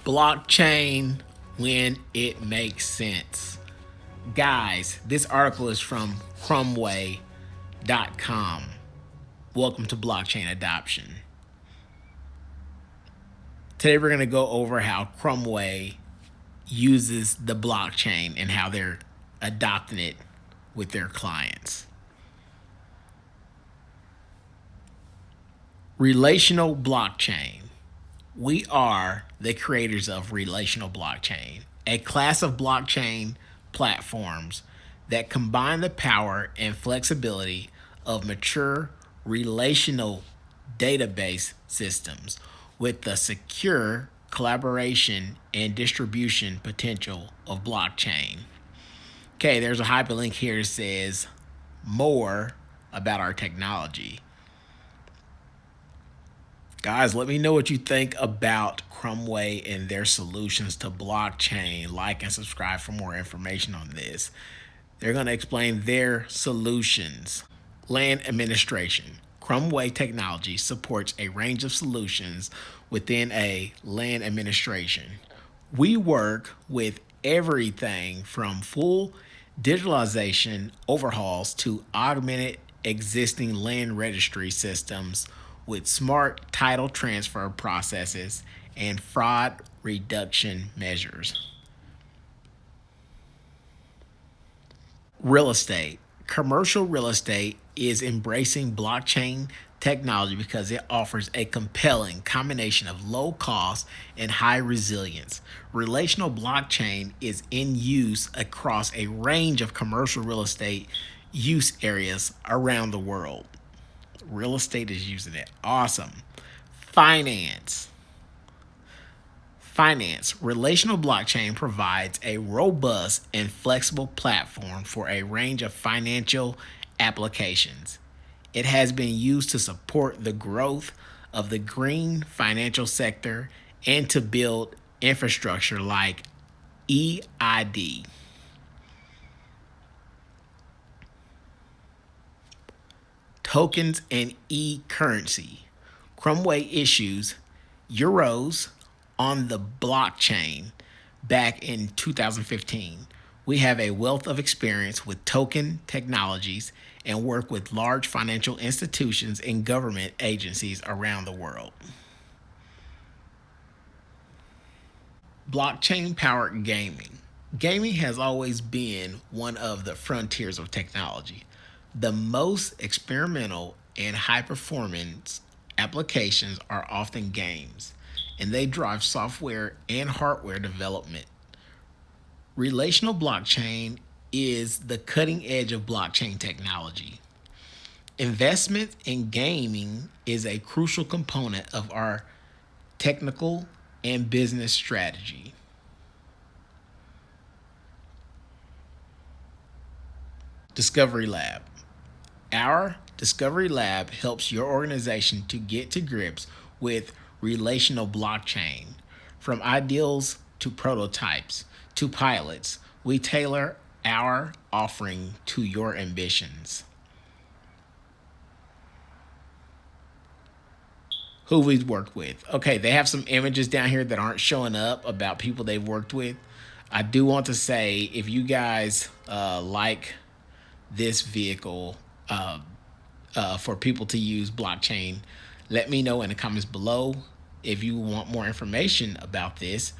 Blockchain when it makes sense. Guys, this article is from Chromaway.com. Welcome to blockchain adoption. Today we're going to go over how Chromaway uses the blockchain and how they're adopting it with their clients. Relational blockchain. We are the creators of relational blockchain, a class of blockchain platforms that combine the power and flexibility of mature relational database systems with the secure collaboration and distribution potential of blockchain. Okay, there's a hyperlink here that says more about our technology. Guys, let me know what you think about Chromaway and their solutions to blockchain. Like and subscribe for more information on this. They're going to explain their solutions. Land administration. Chromaway technology supports a range of solutions within a land administration. We work with everything from full digitalization overhauls to augmented existing land registry systems with smart title transfer processes and fraud reduction measures. Real estate. Commercial real estate is embracing blockchain technology because it offers a compelling combination of low cost and high resilience. Relational blockchain is in use across a range of commercial real estate use areas around the world. Real estate is using it. Awesome. Finance. Relational blockchain provides a robust and flexible platform for a range of financial applications. It has been used to support the growth of the green financial sector and to build infrastructure like EID. Tokens and e-currency. Chromaway issues euros on the blockchain back in 2015. We have a wealth of experience with token technologies and work with large financial institutions and government agencies around the world. Blockchain-powered gaming. Gaming has always been one of the frontiers of technology. The most experimental and high-performance applications are often games, and they drive software and hardware development. Relational blockchain is the cutting edge of blockchain technology. Investment in gaming is a crucial component of our technical and business strategy. Discovery Lab. Our Discovery Lab helps your organization to get to grips with relational blockchain. From ideals to prototypes to pilots, we tailor our offering to your ambitions. Who we've worked with. Okay, they have some images down here that aren't showing up about people they've worked with. I do want to say, if you guys like this vehicle for people to use blockchain, let me know in the comments below. If you want more information about this,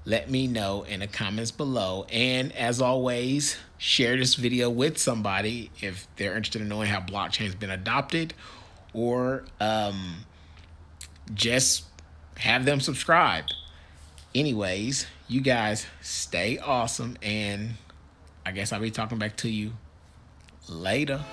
let me know in the comments below. And as always, share this video with somebody if they're interested in knowing how blockchain has been adopted, or just have them subscribe. Anyways, you guys stay awesome, and I guess I'll be talking back to you later.